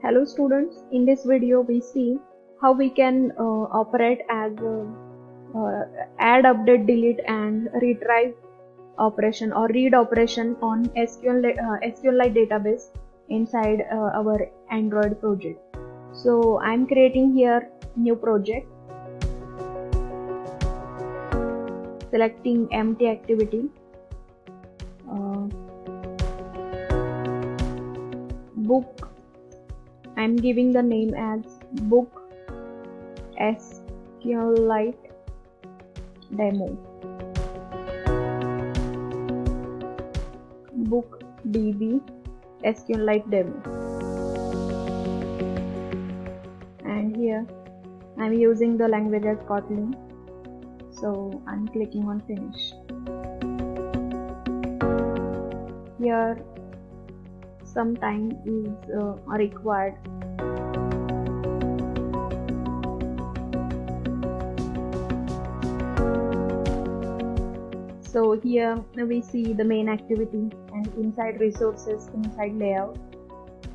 Hello students, in this video we see how we can operate as add, update, delete and retrieve operation or read operation on SQLite database inside our Android project. So I'm creating here new project, selecting empty activity, book. I'm giving the name as book SQLite demo, book db SQLite demo, and here I'm using the language as Kotlin, so I'm clicking on finish. Here some time is required. So here we see the main activity, and inside resources, inside layout,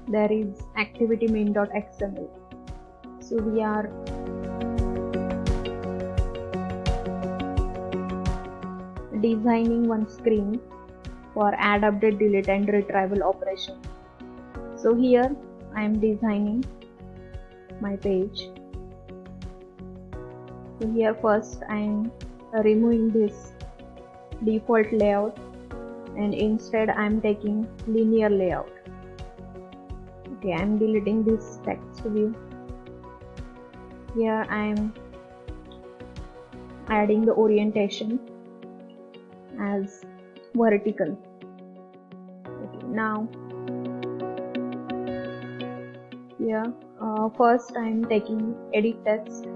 there is activity main.xml. So we are designing one screen for add, update, delete and retrieval operation. So here I am designing my page. So here first I am removing this default layout and instead I am taking linear layout. Okay, I am deleting this text view. Here I am adding the orientation as vertical. Okay, now here first I am taking edit text,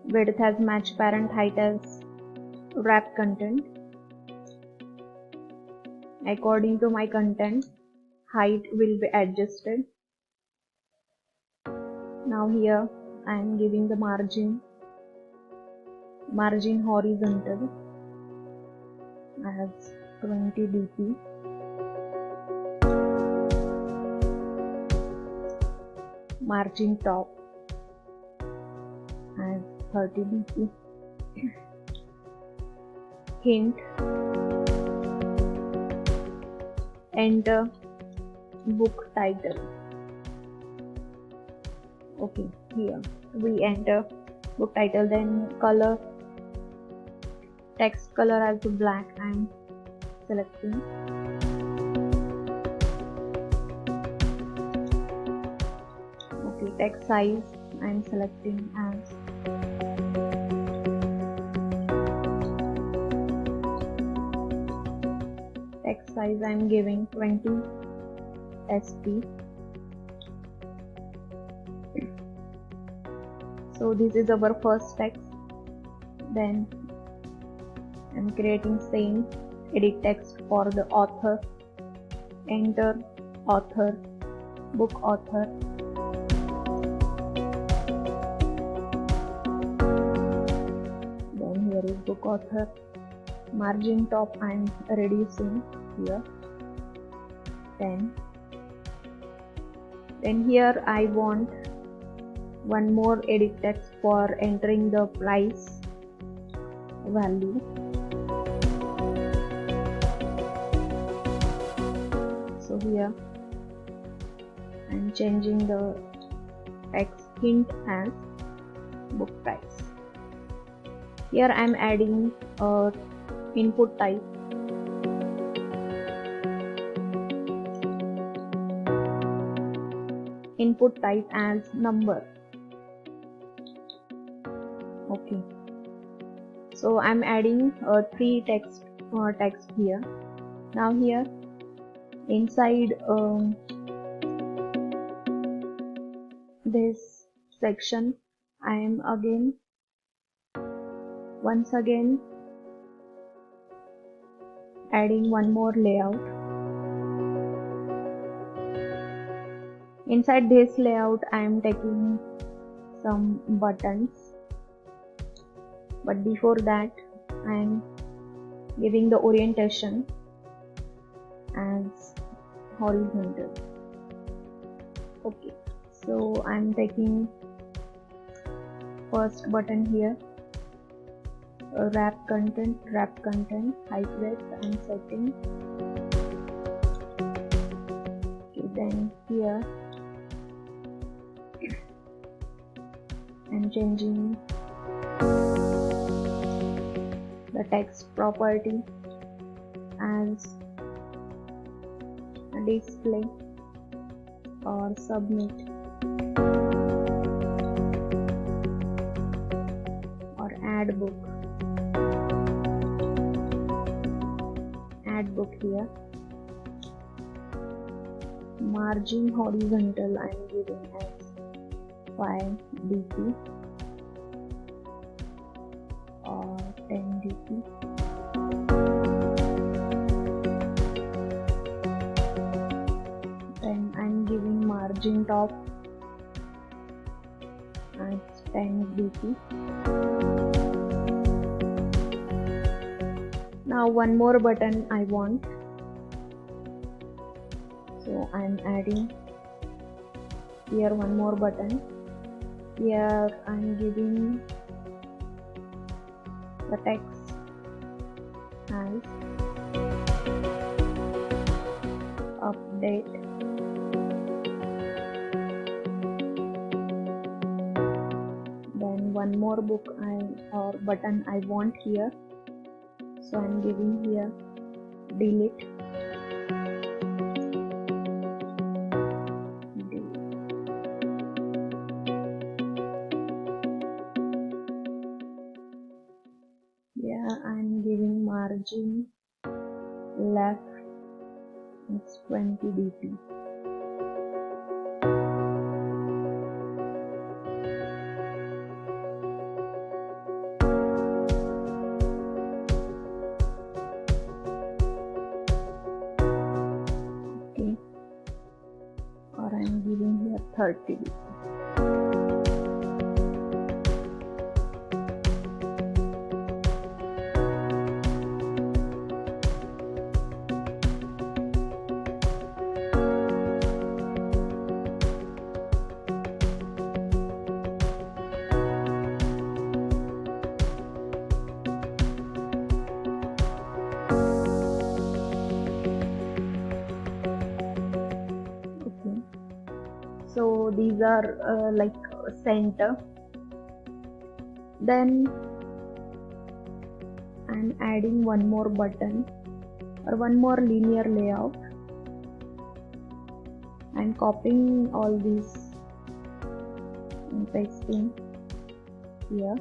width as match parent, height as wrap content. According to my content, height will be adjusted. Now here I am giving the margin horizontal as 20 dp, margin top as 30 dp, hint, enter book title. Okay, here we enter book title, then color, text color as black I am selecting. Okay, text size I am selecting as text size I am giving 20 sp. So this is our first text. Then I'm creating same edit text for the author, enter author, book author. Then here is book author, margin top I'm reducing here 10. Then here I want one more edit text for entering the price value. So here I am changing the text hint as book price. Here I am adding a input type. Input type as number. Okay. So I'm adding 3 text here. Now here inside this section I am once again adding one more layout. Inside this layout I am taking some buttons, but before that I am giving the orientation as horizontal. Okay, so I'm taking first button here, wrap content, height width and setting. Okay, then here I'm changing the text property as display or submit or add book here. Margin horizontal I'm giving as 5 dp or 10 dp. Then I'm giving margin top as 10 dp. Now one more button I want, so I'm adding here one more button. Here I'm giving the text as update then one more book or button I want here, so I'm giving here delete. Yeah, I'm giving margin left it's 20 dp. Okay, or I'm giving here 30 dp. So these are like center. Then I'm adding one more button or one more linear layout. I'm copying all these and pasting here.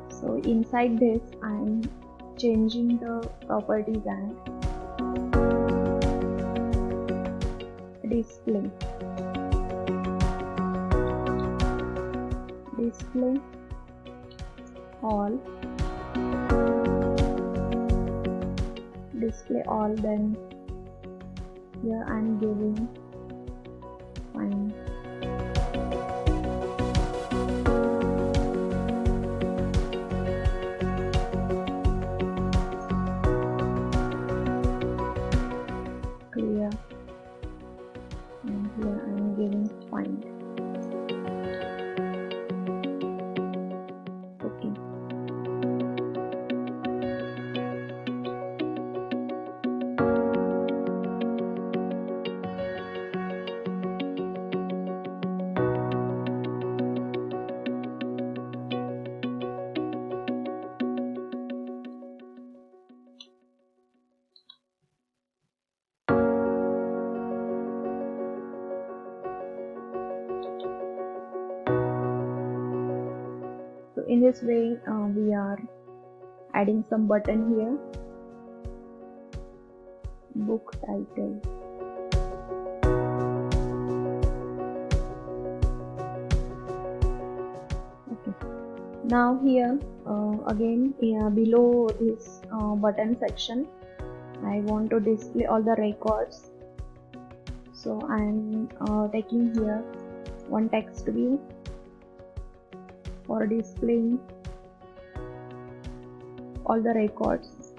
So inside this I'm changing the properties and display all, then here I'm giving fine. Clear, and here I'm giving find. Okay. So in this way we are adding some button here, book title. Okay. Now here again below this button section I want to display all the records, so I am taking here one text view for displaying all the records.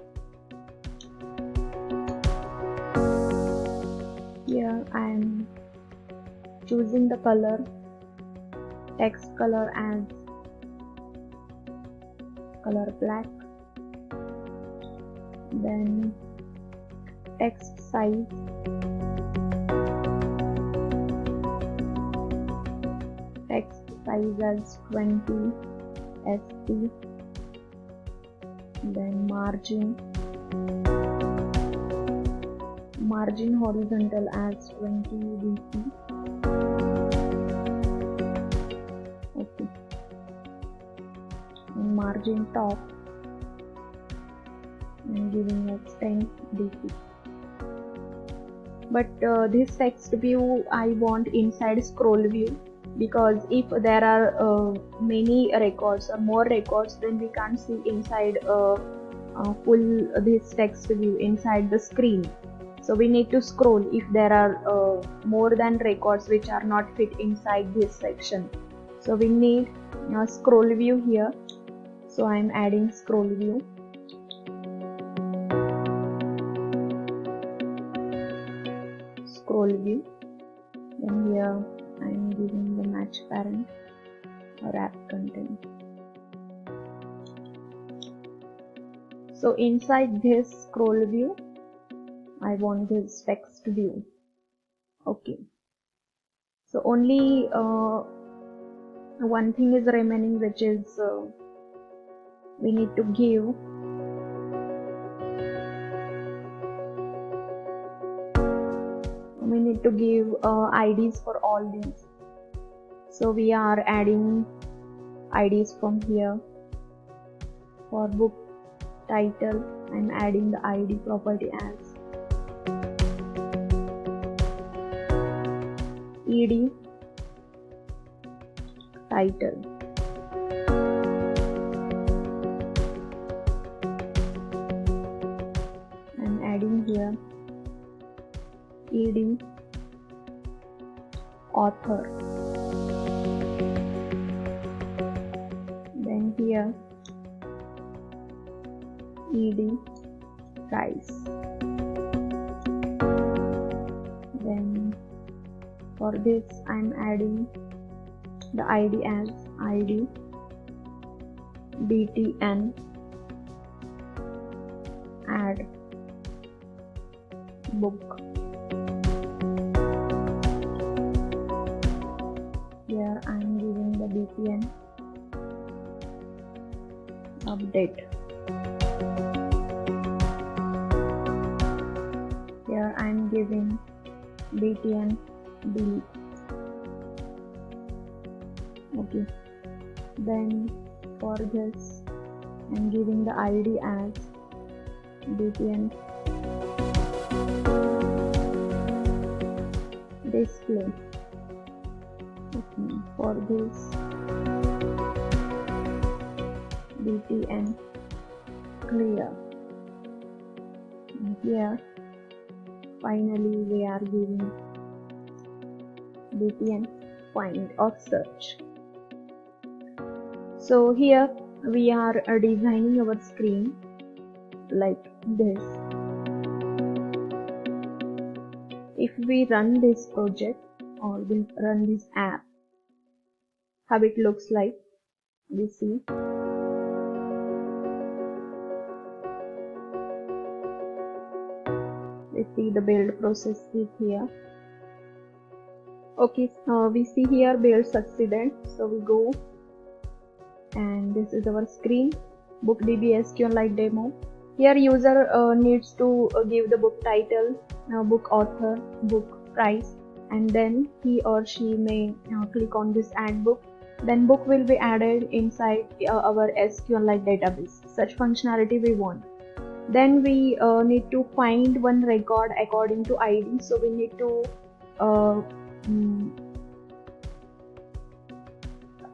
Here I am choosing the color, text color as color black, then text size as 20 st, then margin horizontal as 20 dp. Okay, and margin top I'm giving as 10 dp. But this text view I want inside scroll view, because if there are many records or more records, then we can't see inside full this text view inside the screen. So we need to scroll if there are more than records which are not fit inside this section. So we need a scroll view here. So I am adding scroll view. Then here I am giving the match parent or app content. So inside this scroll view I want this text view. Okay, so only one thing is remaining, which is we need to give IDs for all these. So we are adding IDs from here. For book title, I'm adding the ID property as ed title. I'm adding here ed author. Then here ed price. Then for this I'm adding the ID as ID btn add book. Here I'm giving the btn update. Here I'm giving btn delete. Okay, then for this I'm giving the ID as btn display. Okay, for this btn clear. And here finally we are giving btn find or search. So here we are designing our screen like this. If we run this project or we run this app, how it looks like, we see. We see the build process is here. Okay, we see here build succeeded. So we go, and this is our screen, bookdb SQLite demo. Here user needs to give the book title, book author, book price, and then he or she may click on this add book. Then book will be added inside our SQLite database. Such functionality we want. Then we need to find one record according to ID. So we need to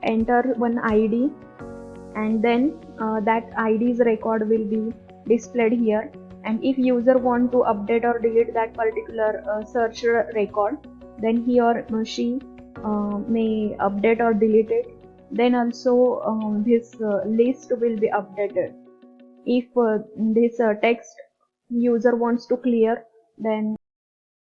enter one ID, and then that ID's record will be displayed here. And if user want to update or delete that particular search record, then he or she may update or delete it. Then also this list will be updated. If this text user wants to clear, then